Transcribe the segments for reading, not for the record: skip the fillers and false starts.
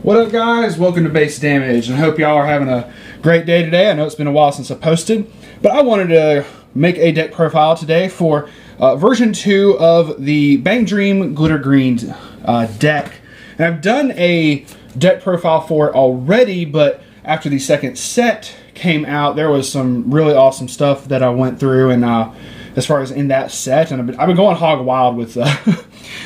What up, guys? Welcome to Base Damage, and I hope y'all are having a great day today. I know it's been a while since I posted, but I wanted to make a deck profile today for version 2 of the Bang Dream Glitter Green deck. And I've done a deck profile for it already, but after the second set came out, there was some really awesome stuff that I went through, and as far as in that set, and I've been going hog wild with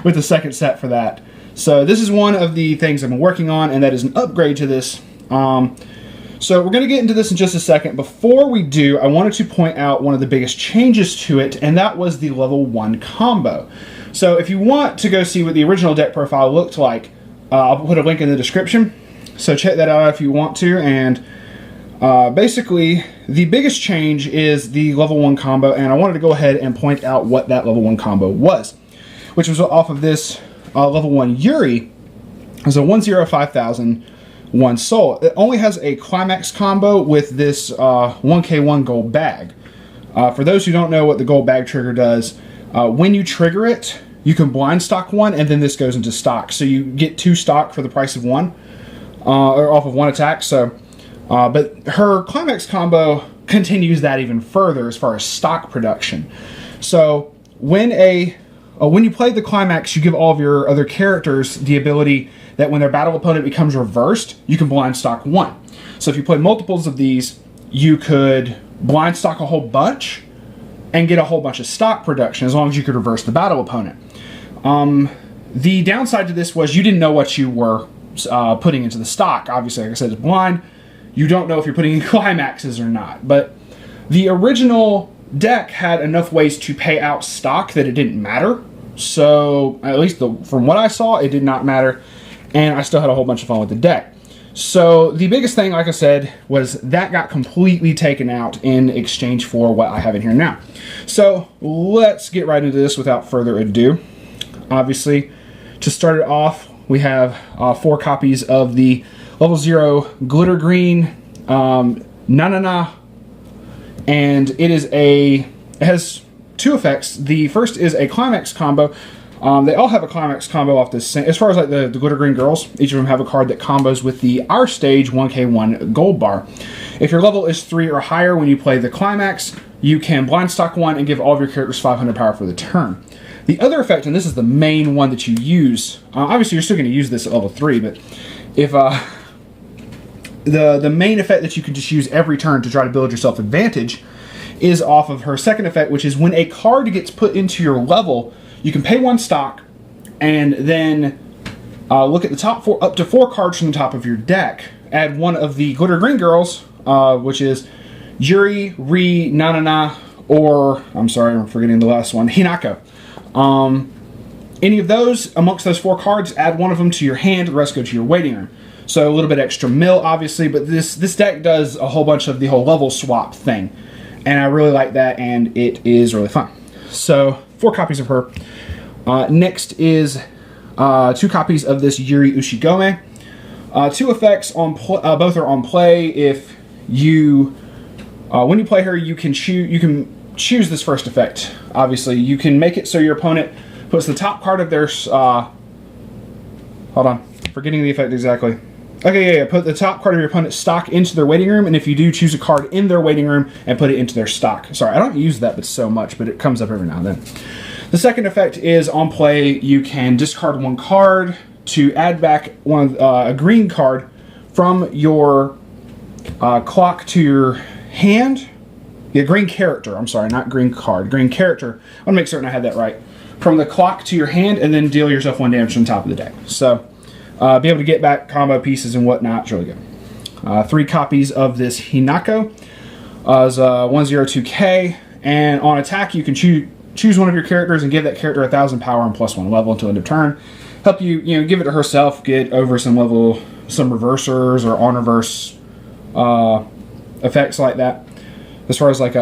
with the second set for that. So this is one of the things I've been working on, and that is an upgrade to this. So we're going to get into this in just a second. Before we do, I wanted to point out one of the biggest changes to it, and that was the level 1 combo. So if you want to go see what the original deck profile looked like, I'll put a link in the description. So check that out if you want to. And basically, the biggest change is the level 1 combo, and I wanted to go ahead and point out what that level 1 combo was, which was off of this level 1 Yuri. Is a 1/0/5000 1 soul. It only has a Climax combo with this 1k1 gold bag. For those who don't know what the gold bag trigger does, when you trigger it, you can blind stock one, and then this goes into stock. So you get 2 stock for the price of 1, or off of 1 attack. So, but her Climax combo continues that even further as far as stock production. So when you play the Climax, you give all of your other characters the ability that when their battle opponent becomes reversed, you can blind stock 1. So if you play multiples of these, you could blind stock a whole bunch and get a whole bunch of stock production as long as you could reverse the battle opponent. The downside to this was you didn't know what you were putting into the stock. Obviously, like I said, it's blind. You don't know if you're putting in Climaxes or not. But the original deck had enough ways to pay out stock that it didn't matter. So, at least from what I saw, it did not matter. And I still had a whole bunch of fun with the deck. So, the biggest thing, like I said, was that got completely taken out in exchange for what I have in here now. So, let's get right into this without further ado. Obviously, to start it off, we have 4 copies of the level 0 Glitter Green Na-Na-Na. And it has 2 effects. The first is a Climax combo. They all have a Climax combo off this. As far as like the Glitter Green girls, each of them have a card that combos with the Our Stage 1k1 gold bar. If your level is 3 or higher when you play the Climax, you can blind stock 1 and give all of your characters 500 power for the turn. The other effect, and this is the main one that you use, obviously you're still going to use this at level 3, but if the main effect that you can just use every turn to try to build yourself advantage is off of her second effect, which is when a card gets put into your level, you can pay 1 stock and then look at the top 4, up to 4 cards from the top of your deck. Add one of the Glitter Green girls, which is Yuri, Ri, Na-Na-Na, or, I'm sorry, I'm forgetting the last one, Hinako. Any of those, amongst those 4 cards, add one of them to your hand, the rest go to your waiting room. So a little bit extra mill, obviously, but this deck does a whole bunch of the whole level swap thing. And I really like that, and it is really fun. So, 4 copies of her. Next is 2 copies of this Yuri Ushigome. 2 effects, both are on play. If you, when you play her, you can choose this first effect. Obviously, you can make it so your opponent puts the top card of their, hold on, forgetting the effect exactly. Okay, yeah, put the top card of your opponent's stock into their waiting room, and if you do, choose a card in their waiting room and put it into their stock. Sorry, I don't use that but so much, but it comes up every now and then. The second effect is on play, you can discard 1 card to add back a green card from your clock to your hand. Yeah, green character, I'm sorry, not green card, green character. I want to make certain I had that right. From the clock to your hand, and then deal yourself 1 damage on top of the deck. So, be able to get back combo pieces and whatnot. It's really good. 3 copies of this Hinako as 1/02k, and on attack you can choose one of your characters and give that character 1000 power and +1 level until end of turn. Help you, give it to herself, get over some reversers or on reverse effects like that. As far as like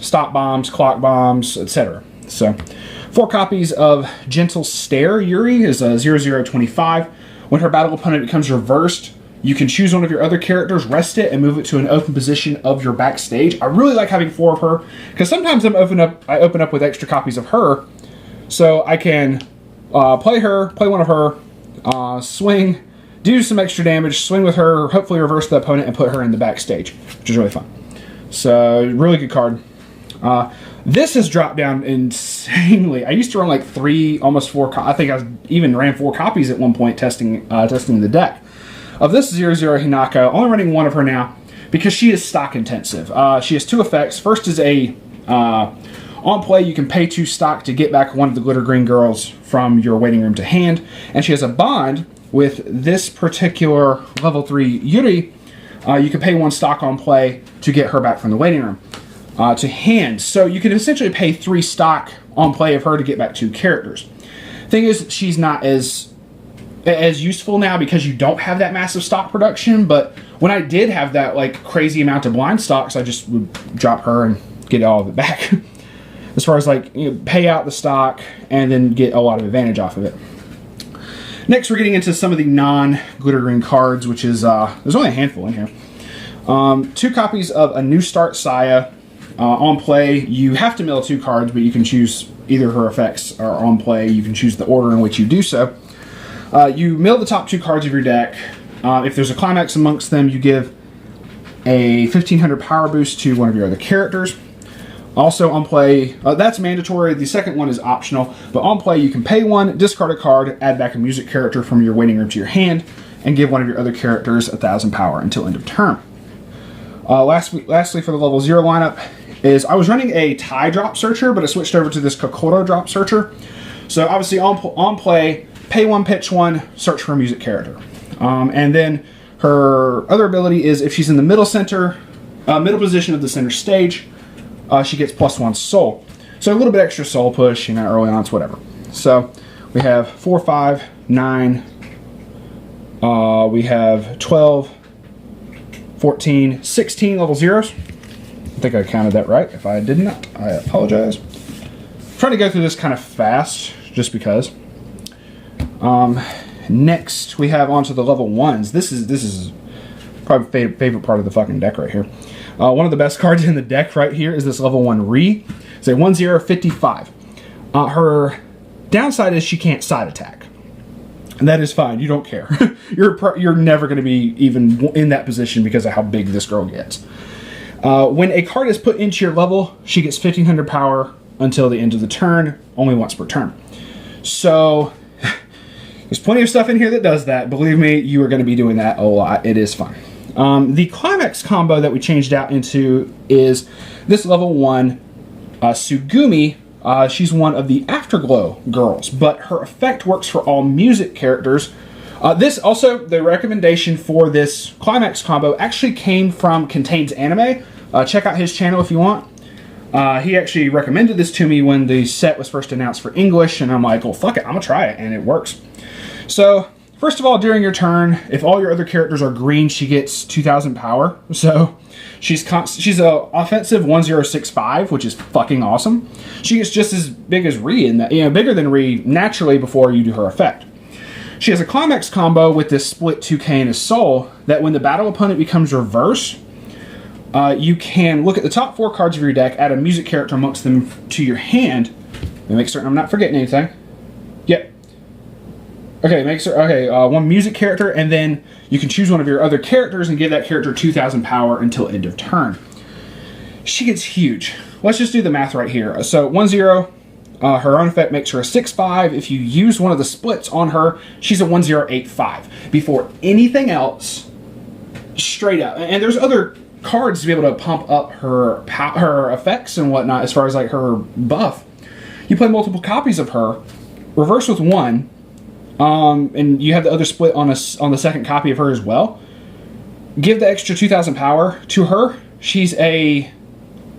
stop bombs, clock bombs, etc. So. 4 copies of Gentle Stare Yuri is 0025. When her battle opponent becomes reversed, you can choose one of your other characters, rest it, and move it to an open position of your backstage. I really like having 4 of her, because sometimes I open up with extra copies of her, so I can play one of her, swing, do some extra damage, swing with her, hopefully reverse the opponent, and put her in the backstage, which is really fun. So, really good card. This has dropped down insanely. I used to run like 3, almost 4. I think I even ran 4 copies at one point testing the deck of this 0/0 Hinako. Only running 1 of her now because she is stock intensive. She has 2 effects. First is a on play, you can pay 2 stock to get back one of the glitter green girls from your waiting room to hand, and she has a bond with this particular level 3 Yuri. You can pay 1 stock on play to get her back from the waiting room to hand. So you can essentially pay 3 stock on play of her to get back 2 characters. Thing is, she's not as useful now because you don't have that massive stock production, but when I did have that like crazy amount of blind stocks, I just would drop her and get all of it back. As far as like, you know, pay out the stock and then get a lot of advantage off of it. Next, we're getting into some of the non-glitter green cards, which is, there's only a handful in here. 2 copies of A New Start Saya. On play, you have to mill 2 cards, but you can choose either her effects or on play. You can choose the order in which you do so. You mill the top 2 cards of your deck. If there's a climax amongst them, you give a 1500 power boost to one of your other characters. Also on play, that's mandatory. The second one is optional, but on play you can pay 1, discard a card, add back a music character from your waiting room to your hand, and give one of your other characters 1000 power until end of turn. Lastly, for the level 0 lineup, is I was running a tie drop searcher, but I switched over to this Kokoro drop searcher. So obviously on play, pay 1, pitch 1, search for a music character. And then her other ability is if she's in the middle position of the center stage, she gets +1 soul. So a little bit extra soul push, you know, early on, it's whatever. So we have 4, 5, 9, we have 12, 14, 16 level 0s. I think I counted that right. If I did not, I apologize. I'm trying to go through this kind of fast, just because. Next, we have onto the level 1s. This is probably favorite part of the fucking deck right here. One of the best cards in the deck right here is this level 1 Ri. It's a 1/0 55. Her downside is she can't side attack. And that is fine. You don't care. You're never going to be even in that position because of how big this girl gets. When a card is put into your level, she gets 1500 power until the end of the turn, only once per turn. So there's plenty of stuff in here that does that. Believe me, you are going to be doing that a lot. It is fun. The Climax combo that we changed out into is this level 1 Tsugumi. She's one of the Afterglow girls, but her effect works for all music characters. This also, the recommendation for this Climax combo actually came from Contains Anime. Check out his channel if you want. He actually recommended this to me when the set was first announced for English, and I'm like, well, fuck it, I'm gonna try it, and it works. So, first of all, during your turn, if all your other characters are green, she gets 2000 power. So, she's a offensive 1065, which is fucking awesome. She gets just as big as Ri, in that, you know, bigger than Ri naturally before you do her effect. She has a Climax combo with this split 2k and a soul that when the battle opponent becomes reverse, you can look at the top 4 cards of your deck, add a music character amongst them to your hand, and make certain I'm not forgetting anything. Yep. Okay, one music character, and then you can choose one of your other characters and give that character 2000 power until end of turn. She gets huge. Let's just do the math right here. So 1/0, her own effect makes her a 6/5. If you use one of the splits on her, she's a 1085. Before anything else, straight up. And there's other cards to be able to pump up her effects and whatnot as far as like her buff. You play multiple copies of her, reverse with 1, and you have the other split on the second copy of her as well. Give the extra 2000 power to her. She's a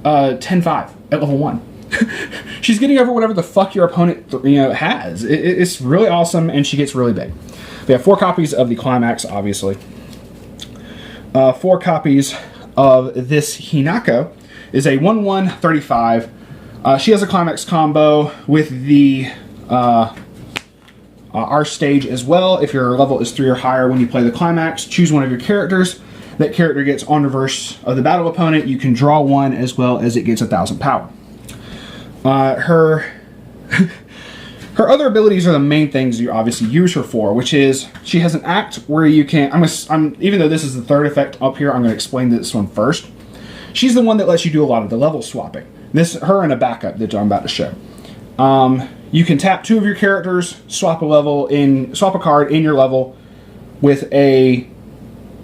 10/5 at level 1. She's getting over whatever the fuck your opponent has. It's really awesome, and she gets really big. We have 4 copies of the Climax, obviously. 4 copies of this Hinako is a 1/1 She has a Climax combo with the our stage as well. If your level is 3 or higher when you play the Climax, choose one of your characters. That character gets on reverse of the battle opponent. You can draw 1 as well as it gets 1000 power. Her Her other abilities are the main things you obviously use her for, which is she has an act where you can, even though this is the third effect up here, I'm going to explain this one first. She's the one that lets you do a lot of the level swapping. Her and a backup that I'm about to show. You can tap 2 of your characters, swap a card in your level with a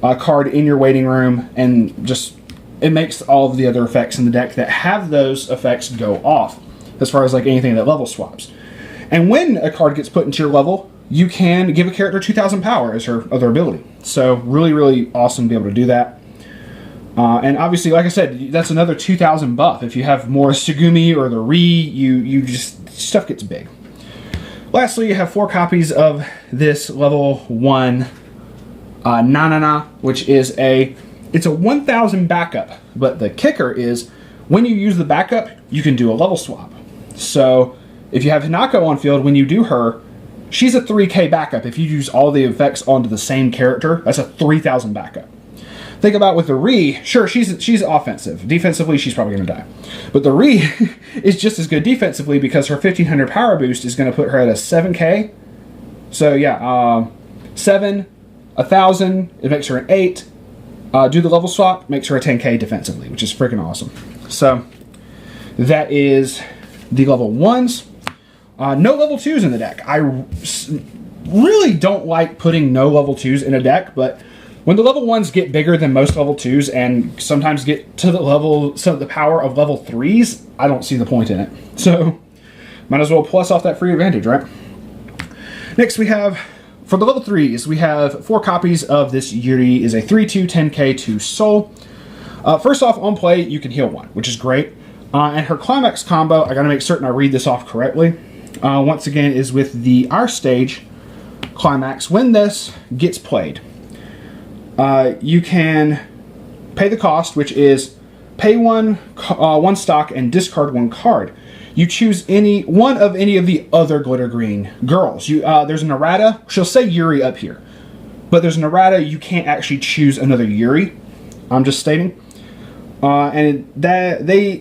card in your waiting room, and just it makes all of the other effects in the deck that have those effects go off, as far as like anything that level swaps. And when a card gets put into your level, you can give a character 2,000 power as her other ability. So really, really awesome to be able to do that. And obviously, like I said, that's another 2,000 buff. If you have more Tsugumi or the Ri, stuff gets big. Lastly, you have 4 copies of this level 1 Nanana, which is it's a 1,000 backup. But the kicker is, when you use the backup, you can do a level swap. So if you have Hinako on field, when you do her, she's a 3k backup. If you use all the effects onto the same character, that's a 3,000 backup. Think about with the Ri, sure, she's offensive. Defensively, she's probably going to die. But the Ri is just as good defensively because her 1,500 power boost is going to put her at a 7k. So yeah, 7, 1,000, it makes her an 8. Do the level swap, makes her a 10k defensively, which is freaking awesome. So that is the level 1s. No level 2s in the deck. I really don't like putting no level 2s in a deck, but when the level 1s get bigger than most level 2s and sometimes get to the power of level 3s, I don't see the point in it. So might as well plus off that free advantage, right? Next we have, for the level 3s, we have 4 copies of this Yuri. Is a 3/2 10k 2 soul. First off, on play, you can heal 1, which is great. And her Climax Combo, I gotta make certain I read this off correctly. Once again, is with the Our Stage Climax. When this gets played, you can pay the cost, which is pay 1 stock and discard 1 card. You choose one of any of the other glitter green girls. There's an errata. She'll say Yuri up here, but there's an errata. You can't actually choose another Yuri. I'm just stating. And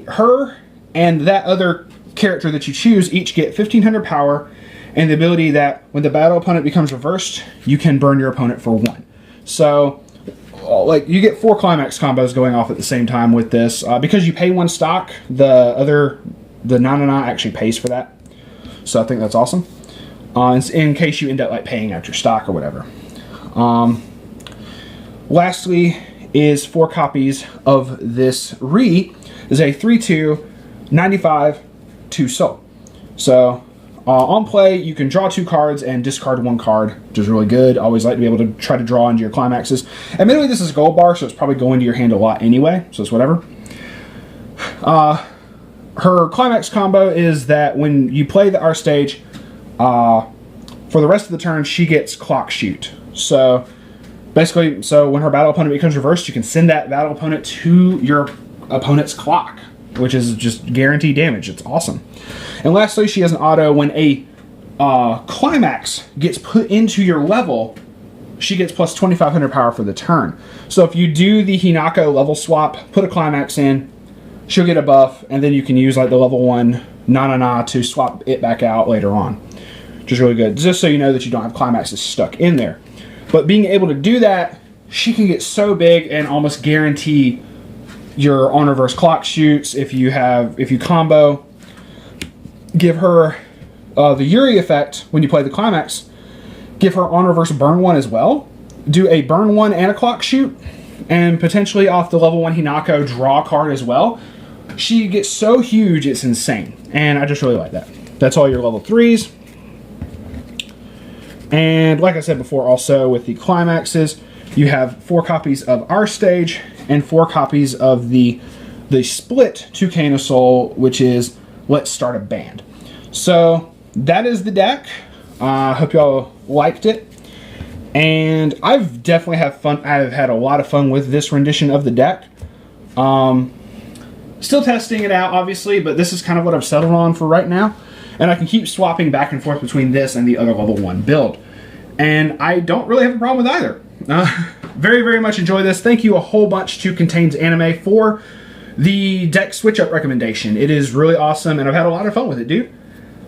her and that other character that you choose each get 1,500 power, and the ability that when the battle opponent becomes reversed, you can burn your opponent for 1. So, like, you get 4 Climax combos going off at the same time with this. Because you pay 1 stock, the Nanana actually pays for that. So I think that's awesome. In case you end up like paying out your stock or whatever. Lastly is 4 copies of this Ri. Is a 3/2 95 2 soul. So on play, you can draw 2 cards and discard 1 card, which is really good. Always like to be able to try to draw into your climaxes. Admittedly, this is a gold bar, so it's probably going to your hand a lot anyway, so it's whatever. Her Climax Combo is that when you play the Our Stage, for the rest of the turn, she gets Clock Shoot. So basically, when her battle opponent becomes reversed, you can send that battle opponent to your opponent's clock, which is just guaranteed damage. It's awesome. And lastly, she has an auto when a Climax gets put into your level, she gets plus 2,500 power for the turn. So if you do the Hinako level swap, put a Climax in, she'll get a buff, and then you can use like the level 1 Nanana to swap it back out later on, which is really good. Just so you know that you don't have Climaxes stuck in there. But being able to do that, she can get so big and almost guarantee your on reverse clock shoots. If you combo, give her the Yuri effect when you play the Climax, give her on reverse burn 1 as well. Do a burn 1 and a clock shoot, and potentially off the level 1 Hinako draw a card as well. She gets so huge, it's insane. And I just really like that. That's all your level 3s. And like I said before, also with the Climaxes, you have 4 copies of Our Stage and 4 copies of the split 2K Soul, which is Let's Start a Band. So that is the deck. I hope y'all liked it. And I've definitely had fun. I've had a lot of fun with this rendition of the deck. Still testing it out, obviously, but this is kind of what I've settled on for right now. And I can keep swapping back and forth between this and the other level 1 build. And I don't really have a problem with either. Very, very much enjoy this. Thank you a whole bunch to Contains Anime for the deck switch-up recommendation. It is really awesome, and I've had a lot of fun with it, dude.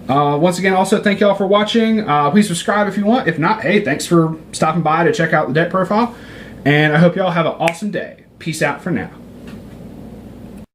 Once again, also thank y'all for watching. Please subscribe if you want. If not, hey, thanks for stopping by to check out the deck profile. And I hope y'all have an awesome day. Peace out for now.